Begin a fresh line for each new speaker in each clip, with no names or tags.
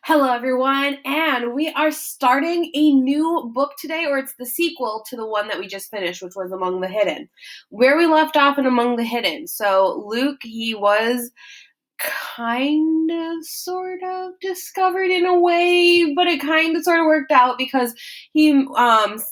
Hello, everyone, and we are starting a new book today, or it's the sequel to the one that we just finished, which was Among the Hidden. Where we left off in Among the Hidden. So, Luke, he was kind of sort of discovered in a way, but it kind of sort of worked out because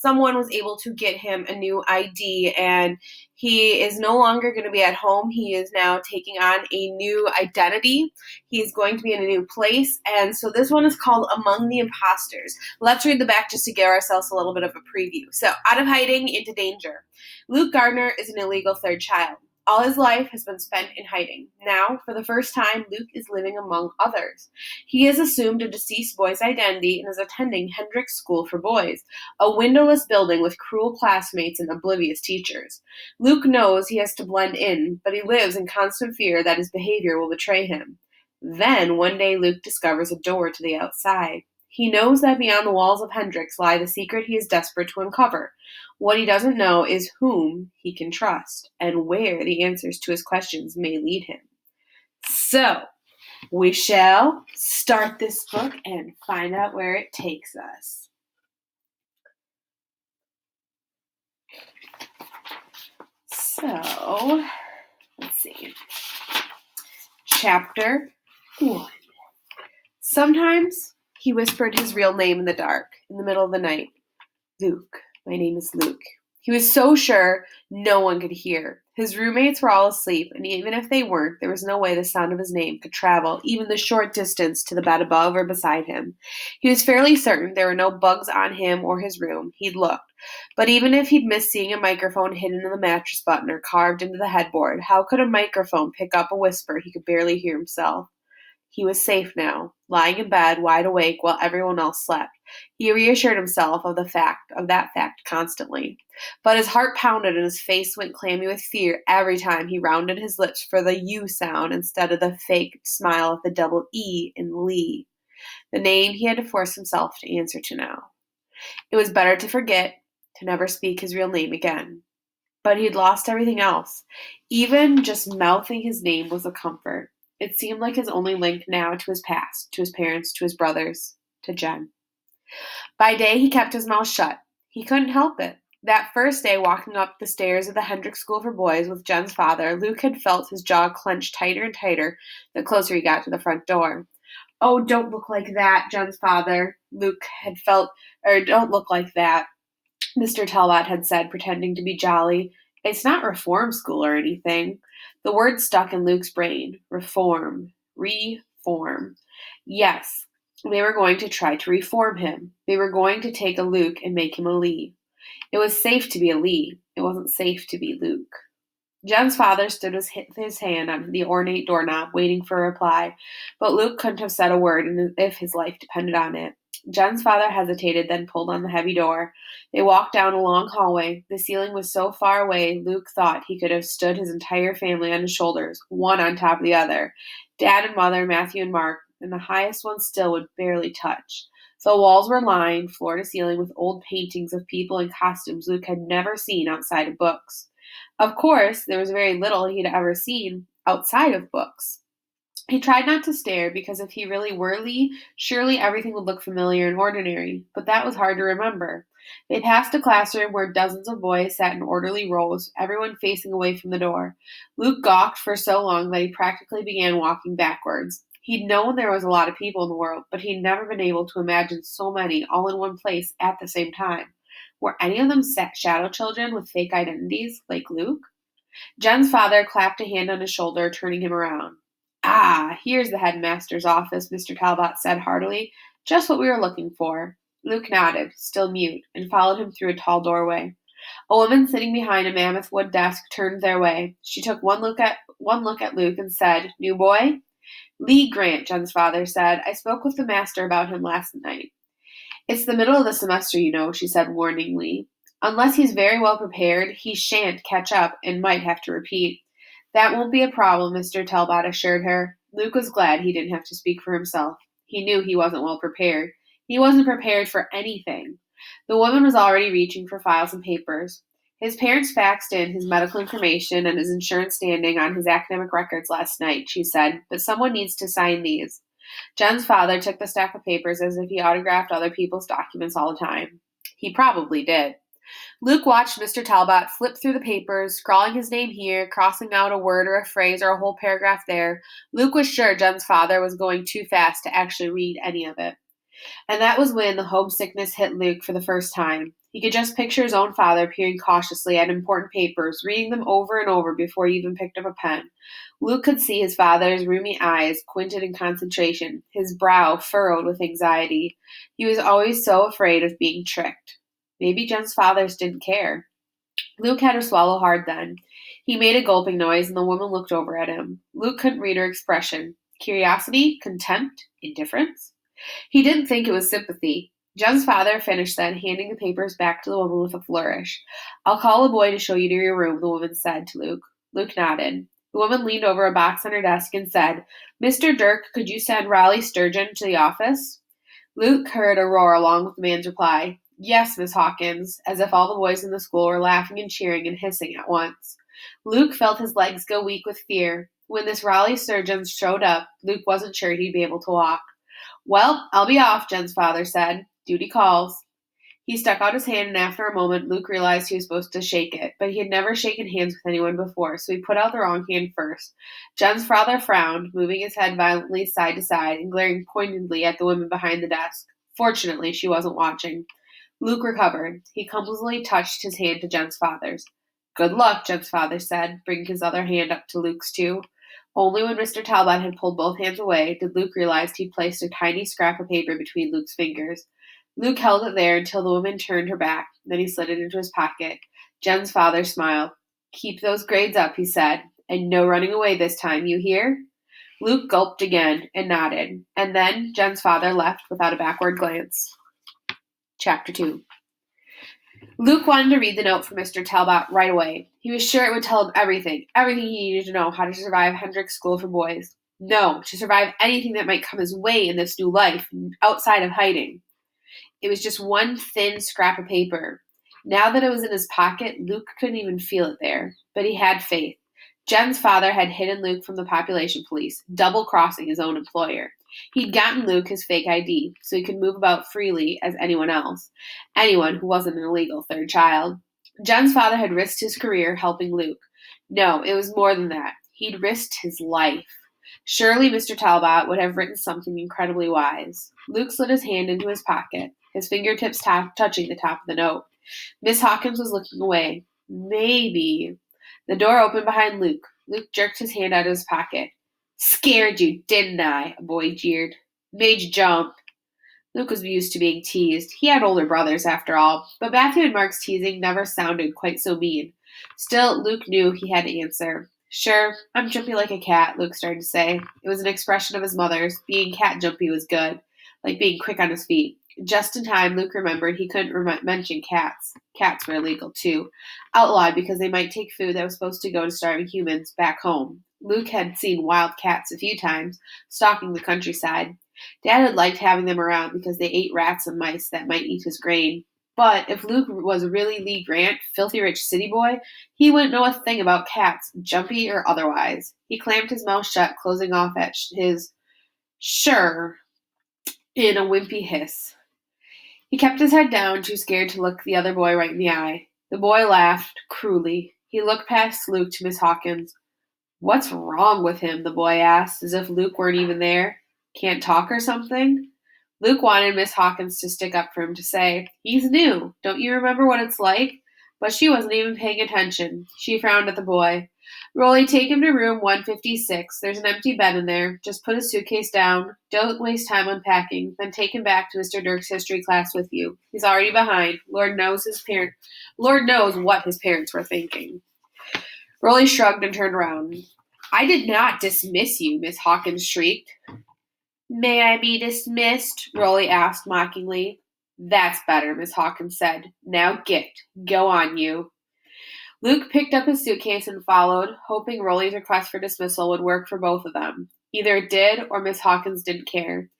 someone was able to get him a new ID, and he is no longer going to be at home. He is now taking on a new identity. He's going to be in a new place, and so this one is called Among the Impostors. Let's read the back just to give ourselves a little bit of a preview. So, out of hiding into danger. Luke Gardner is an illegal third child. All his life has been spent in hiding. Now, for the first time, Luke is living among others. He has assumed a deceased boy's identity and is attending Hendrick's School for Boys, a windowless building with cruel classmates and oblivious teachers. Luke knows he has to blend in, but he lives in constant fear that his behavior will betray him. Then, one day, Luke discovers a door to the outside. He knows that beyond the walls of Hendrick's lie the secret he is desperate to uncover. What he doesn't know is whom he can trust and where the answers to his questions may lead him. So, we shall start this book and find out where it takes us. So, let's see. Chapter 1. Sometimes he whispered his real name in the dark, in the middle of the night. Luke. My name is Luke. He was so sure no one could hear. His roommates were all asleep, and even if they weren't, there was no way the sound of his name could travel even the short distance to the bed above or beside him. He was fairly certain there were no bugs on him or his room. He'd looked. But even if he'd missed seeing a microphone hidden in the mattress button or carved into the headboard, how could a microphone pick up a whisper he could barely hear himself? He was safe now, lying in bed, wide awake, while everyone else slept. He reassured himself of that fact constantly. But his heart pounded and his face went clammy with fear every time he rounded his lips for the U sound instead of the fake smile of the double E in Lee, the name he had to force himself to answer to now. It was better to forget, to never speak his real name again. But he'd lost everything else. Even just mouthing his name was a comfort. It seemed like his only link now to his past, to his parents, to his brothers, to Jen. By day, he kept his mouth shut. He couldn't help it. That first day, walking up the stairs of the Hendrick School for Boys with Jen's father, Luke had felt his jaw clench tighter and tighter the closer he got to the front door. "Oh, don't look like that, Jen's father," Luke had felt, "don't look like that," Mr. Talbot had said, pretending to be jolly. "It's not reform school or anything." The word stuck in Luke's brain. Reform. Reform. Yes, they were going to try to reform him. They were going to take a Luke and make him a Lee. It was safe to be a Lee. It wasn't safe to be Luke. Jen's father stood with his hand on the ornate doorknob, waiting for a reply, but Luke couldn't have said a word if his life depended on it. Jen's father hesitated, then pulled on the heavy door. They walked down a long hallway. The ceiling was so far away, Luke thought he could have stood his entire family on his shoulders, one on top of the other. Dad and Mother, Matthew and Mark, and the highest one still would barely touch. The walls were lined, floor to ceiling, with old paintings of people in costumes Luke had never seen outside of books. Of course, there was very little he'd ever seen outside of books. He tried not to stare, because if he really were Lee, surely everything would look familiar and ordinary, but that was hard to remember. They passed a classroom where dozens of boys sat in orderly rows, everyone facing away from the door. Luke gawked for so long that he practically began walking backwards. He'd known there was a lot of people in the world, but he'd never been able to imagine so many all in one place at the same time. Were any of them shadow children with fake identities, like Luke? Jen's father clapped a hand on his shoulder, turning him around. "Ah, here's the headmaster's office," Mr. Talbot said heartily. "Just what we were looking for." Luke nodded, still mute, and followed him through a tall doorway. A woman sitting behind a mammoth wood desk turned their way. She took one look at Luke and said, "New boy?" "Lee Grant," Jen's father said. "I spoke with the master about him last night." "It's the middle of the semester, you know," she said warningly. "Unless he's very well prepared, he shan't catch up and might have to repeat." "That won't be a problem," Mr. Talbot assured her. Luke was glad he didn't have to speak for himself. He knew he wasn't well prepared. He wasn't prepared for anything. The woman was already reaching for files and papers. "His parents faxed in his medical information and his insurance standing on his academic records last night," she said, "but someone needs to sign these." Jen's father took the stack of papers as if he autographed other people's documents all the time. He probably did. Luke watched Mr. Talbot flip through the papers, scrawling his name here, crossing out a word or a phrase or a whole paragraph there. Luke was sure Jen's father was going too fast to actually read any of it. And that was when the homesickness hit Luke for the first time. He could just picture his own father peering cautiously at important papers, reading them over and over before he even picked up a pen. Luke could see his father's rheumy eyes squinted in concentration, his brow furrowed with anxiety. He was always so afraid of being tricked. Maybe Jen's fathers didn't care. Luke had to swallow hard then. He made a gulping noise, and the woman looked over at him. Luke couldn't read her expression. Curiosity? Contempt? Indifference? He didn't think it was sympathy. Jen's father finished then, handing the papers back to the woman with a flourish. "I'll call a boy to show you to your room," the woman said to Luke. Luke nodded. The woman leaned over a box on her desk and said, "Mr. Dirk, could you send Raleigh Sturgeon to the office?" Luke heard a roar along with the man's reply. "Yes, Miss Hawkins," as if all the boys in the school were laughing and cheering and hissing at once. Luke felt his legs go weak with fear. When this Raleigh Sturgeon showed up, Luke wasn't sure he'd be able to walk. "Well, I'll be off," Jen's father said. "Duty calls." He stuck out his hand, and after a moment, Luke realized he was supposed to shake it, but he had never shaken hands with anyone before, so he put out the wrong hand first. Jen's father frowned, moving his head violently side to side and glaring pointedly at the woman behind the desk. Fortunately, she wasn't watching. Luke recovered. He clumsily touched his hand to Jen's father's. "Good luck," Jen's father said, bringing his other hand up to Luke's too. Only when Mr. Talbot had pulled both hands away did Luke realize he'd placed a tiny scrap of paper between Luke's fingers. Luke held it there until the woman turned her back, then he slid it into his pocket. Jen's father smiled. "Keep those grades up," he said, "and no running away this time, you hear?" Luke gulped again and nodded, and then Jen's father left without a backward glance. Chapter 2. Luke wanted to read the note from Mr. Talbot right away. He was sure it would tell him everything he needed to know how to survive Hendrick's School for Boys. No, to survive anything that might come his way in this new life, outside of hiding. It was just one thin scrap of paper. Now that it was in his pocket, Luke couldn't even feel it there, but he had faith. Jen's father had hidden Luke from the population police, double-crossing his own employer. He'd gotten Luke his fake ID, so he could move about freely as anyone else, anyone who wasn't an illegal third child. Jen's father had risked his career helping Luke. No, it was more than that. He'd risked his life. Surely Mr. Talbot would have written something incredibly wise. Luke slid his hand into his pocket, his fingertips touching the top of the note. Miss Hawkins was looking away. Maybe. The door opened behind Luke. Luke jerked his hand out of his pocket. "Scared you, didn't I?" a boy jeered. "Made you jump." Luke was used to being teased. He had older brothers, after all, but Matthew and Mark's teasing never sounded quite so mean. Still, Luke knew he had to answer. "Sure, I'm jumpy like a cat," Luke started to say. It was an expression of his mother's. Being cat jumpy was good, like being quick on his feet. Just in time, Luke remembered he couldn't mention cats. Cats were illegal, too. Outlawed because they might take food that was supposed to go to starving humans back home. Luke had seen wild cats a few times, stalking the countryside. Dad had liked having them around because they ate rats and mice that might eat his grain. But if Luke was really Lee Grant, filthy rich city boy, he wouldn't know a thing about cats, jumpy or otherwise. He clamped his mouth shut, closing off at his "sure" in a wimpy hiss. He kept his head down, too scared to look the other boy right in the eye. The boy laughed, cruelly. He looked past Luke to Miss Hawkins. "What's wrong with him?" the boy asked, as if Luke weren't even there. "Can't talk or something?" Luke wanted Miss Hawkins to stick up for him, to say, "He's new. Don't you remember what it's like?" But she wasn't even paying attention. She frowned at the boy. "Rolly, take him to room 156. There's an empty bed in there. Just put his suitcase down. Don't waste time unpacking. Then take him back to Mr. Dirk's history class with you. He's already behind. Lord knows what his parents were thinking." Rolly shrugged and turned around. "I did not dismiss you," Miss Hawkins shrieked. "May I be dismissed?" Rolly asked mockingly. "That's better," Miss Hawkins said. "Now go on, you." Luke picked up his suitcase and followed, hoping Rolly's request for dismissal would work for both of them. Either it did, or Miss Hawkins didn't care.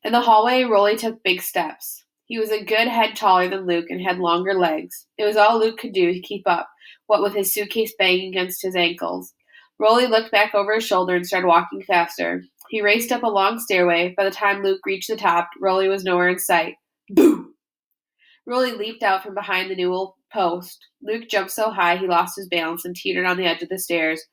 In the hallway, Rolly took big steps. He was a good head taller than Luke and had longer legs. It was all Luke could do to keep up, what with his suitcase banging against his ankles. Rolly looked back over his shoulder and started walking faster. He raced up a long stairway. By the time Luke reached the top, Rolly was nowhere in sight. Boo! Rolly leaped out from behind the newel post. Luke jumped so high he lost his balance and teetered on the edge of the stairs.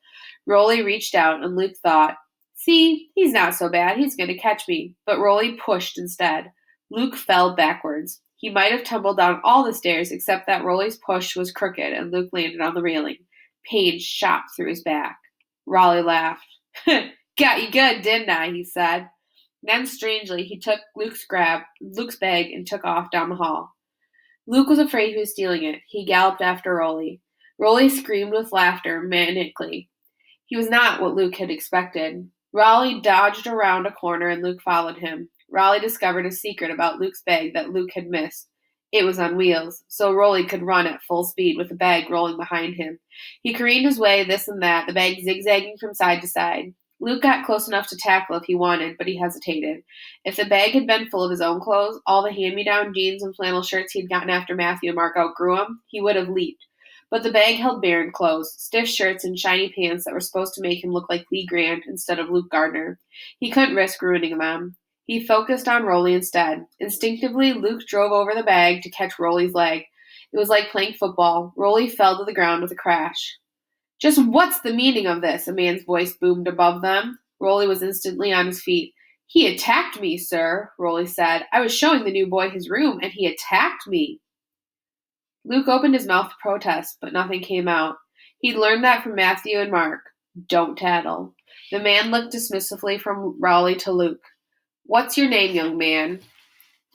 Rolly reached out, and Luke thought, "See, he's not so bad. He's going to catch me." But Rolly pushed instead. Luke fell backwards. He might have tumbled down all the stairs, except that Rolly's push was crooked, and Luke landed on the railing. Pain shot through his back. Rolly laughed. "Got you good, didn't I?" he said. Then, strangely, he took Luke's bag and took off down the hall. Luke was afraid he was stealing it. He galloped after Rolly. Rolly screamed with laughter manically. He was not what Luke had expected. Rolly dodged around a corner and Luke followed him. Rolly discovered a secret about Luke's bag that Luke had missed. It was on wheels, so Rolly could run at full speed with the bag rolling behind him. He careened his way this and that, the bag zigzagging from side to side. Luke got close enough to tackle if he wanted, but he hesitated. If the bag had been full of his own clothes, all the hand-me-down jeans and flannel shirts he'd gotten after Matthew and Mark outgrew him, he would have leaped. But the bag held barren clothes, stiff shirts and shiny pants that were supposed to make him look like Lee Grant instead of Luke Gardner. He couldn't risk ruining them. He focused on Rolly instead. Instinctively, Luke drove over the bag to catch Rolly's leg. It was like playing football. Rolly fell to the ground with a crash. "Just what's the meaning of this?" a man's voice boomed above them. Rolly was instantly on his feet. "He attacked me, sir," Rolly said. "I was showing the new boy his room, and he attacked me." Luke opened his mouth to protest, but nothing came out. He'd learned that from Matthew and Mark. Don't tattle. The man looked dismissively from Rolly to Luke. "What's your name, young man?"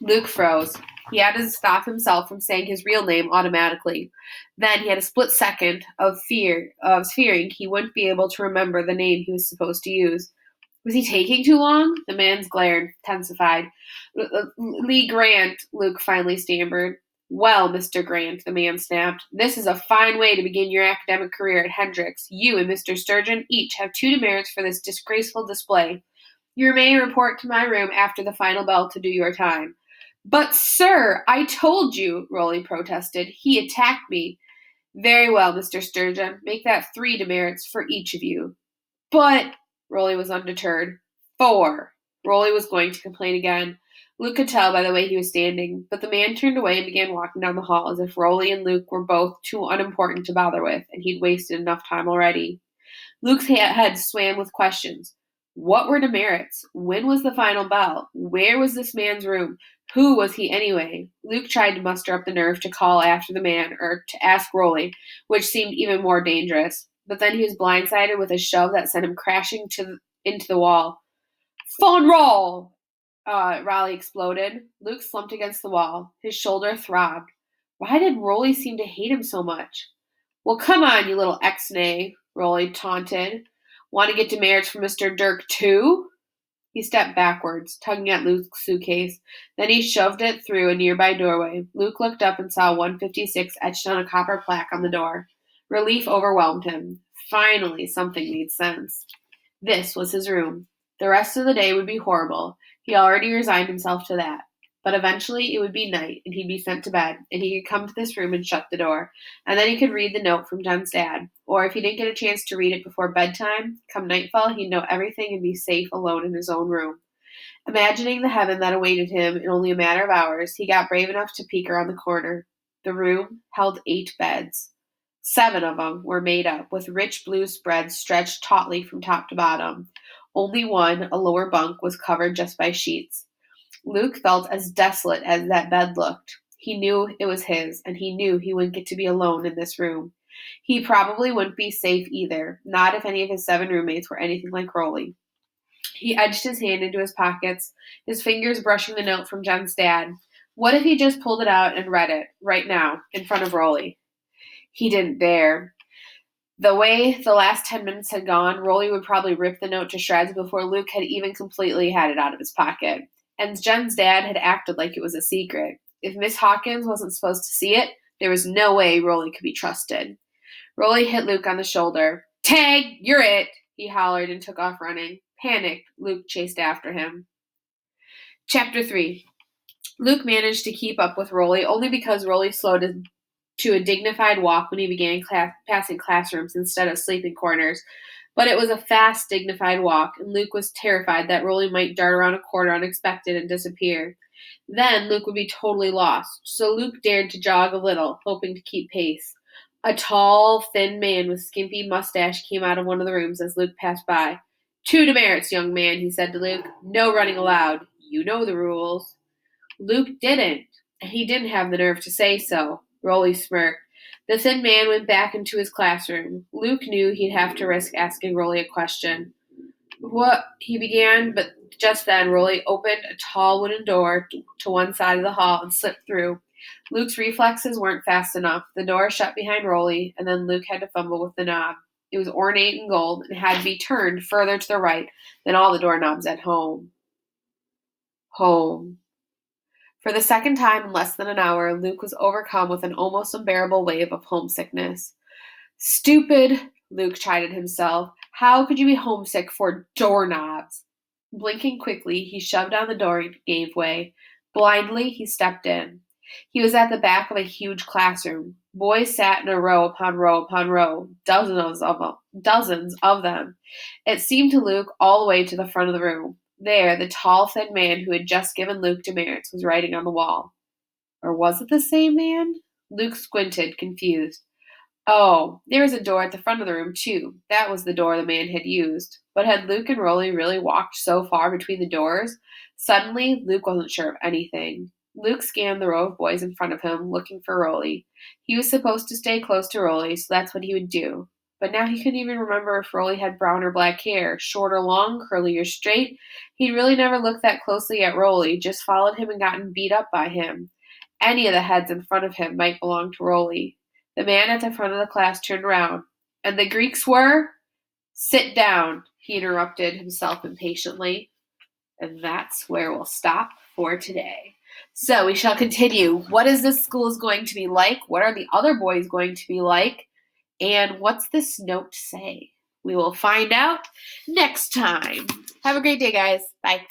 Luke froze. He had to stop himself from saying his real name automatically. Then he had a split second of fearing he wouldn't be able to remember the name he was supposed to use. Was he taking too long? The man's glare intensified. "Lee Grant," Luke finally stammered. "Well, Mr. Grant," the man snapped, "this is a fine way to begin your academic career at Hendrix. You and Mr. Sturgeon each have 2 demerits for this disgraceful display. You may report to my room after the final bell to do your time." "But, sir, I told you," Rolly protested. "He attacked me." "Very well, Mr. Sturgeon. Make that 3 demerits for each of you." "But," Rolly was undeterred. 4. Rolly was going to complain again. Luke could tell by the way he was standing, but the man turned away and began walking down the hall as if Rolly and Luke were both too unimportant to bother with, and he'd wasted enough time already. Luke's head swam with questions. What were demerits? When was the final bell? Where was this man's room? Who was he anyway? Luke tried to muster up the nerve to call after the man or to ask Rolly, which seemed even more dangerous. But then he was blindsided with a shove that sent him crashing into the wall. "Fun roll!" Rolly exploded. Luke slumped against the wall. His shoulder throbbed. Why did Rolly seem to hate him so much? "Well, come on, you little ex-nay," Rolly taunted. "Want to get demerits from Mr. Dirk, too?" He stepped backwards, tugging at Luke's suitcase. Then he shoved it through a nearby doorway. Luke looked up and saw 156 etched on a copper plaque on the door. Relief overwhelmed him. Finally, something made sense. This was his room. The rest of the day would be horrible. He already resigned himself to that. But eventually it would be night, and he'd be sent to bed, and he could come to this room and shut the door. And then he could read the note from Jen's dad. Or if he didn't get a chance to read it before bedtime, come nightfall, he'd know everything and be safe alone in his own room. Imagining the heaven that awaited him in only a matter of hours, he got brave enough to peek around the corner. The room held 8 beds. 7 of them were made up, with rich blue spreads stretched tautly from top to bottom. Only one, a lower bunk, was covered just by sheets. Luke felt as desolate as that bed looked. He knew it was his, and he knew he wouldn't get to be alone in this room. He probably wouldn't be safe either, not if any of his 7 roommates were anything like Rolly. He edged his hand into his pockets, his fingers brushing the note from Jen's dad. What if he just pulled it out and read it, right now, in front of Rolly? He didn't dare. The way the last 10 minutes had gone, Rolly would probably rip the note to shreds before Luke had even completely had it out of his pocket. And Jen's dad had acted like it was a secret. If Miss Hawkins wasn't supposed to see it, there was no way Rolly could be trusted. Rolly hit Luke on the shoulder. "Tag, you're it!" he hollered and took off running. Panicked, Luke chased after him. Chapter 3. Luke managed to keep up with Rolly only because Rolly slowed to a dignified walk when he began passing classrooms instead of sleeping corners. But it was a fast, dignified walk, and Luke was terrified that Rolly might dart around a corner unexpected and disappear. Then Luke would be totally lost, so Luke dared to jog a little, hoping to keep pace. A tall, thin man with skimpy mustache came out of one of the rooms as Luke passed by. 2 demerits, young man, he said to Luke. No running allowed. You know the rules. Luke didn't, and he didn't have the nerve to say so. Rolly smirked. The thin man went back into his classroom. Luke knew he'd have to risk asking Rolly a question. What he began, but just then Rolly opened a tall wooden door to one side of the hall and slipped through. Luke's reflexes weren't fast enough. The door shut behind Rolly, and then Luke had to fumble with the knob. It was ornate and gold and had to be turned further to the right than all the doorknobs at home. Home. For the second time in less than an hour, Luke was overcome with an almost unbearable wave of homesickness. Stupid, Luke chided himself. How could you be homesick for doorknobs? Blinking quickly, he shoved on the door and gave way. Blindly, he stepped in. He was at the back of a huge classroom. Boys sat in a row upon row upon row, dozens of them. It seemed to Luke all the way to the front of the room. There, the tall, thin man who had just given Luke demerits was writing on the wall. Or was it the same man? Luke squinted, confused. Oh, there was a door at the front of the room, too. That was the door the man had used. But had Luke and Rolly really walked so far between the doors? Suddenly, Luke wasn't sure of anything. Luke scanned the row of boys in front of him, looking for Rolly. He was supposed to stay close to Rolly, so that's what he would do. But now he couldn't even remember if Rolly had brown or black hair, short or long, curly or straight. He'd really never looked that closely at Rolly, just followed him and gotten beat up by him. Any of the heads in front of him might belong to Rolly. The man at the front of the class turned around. And the Greeks were? Sit down, he interrupted himself impatiently. And that's where we'll stop for today. So we shall continue. What is this school going to be like? What are the other boys going to be like? And what's this note say? We will find out next time. Have a great day, guys. Bye.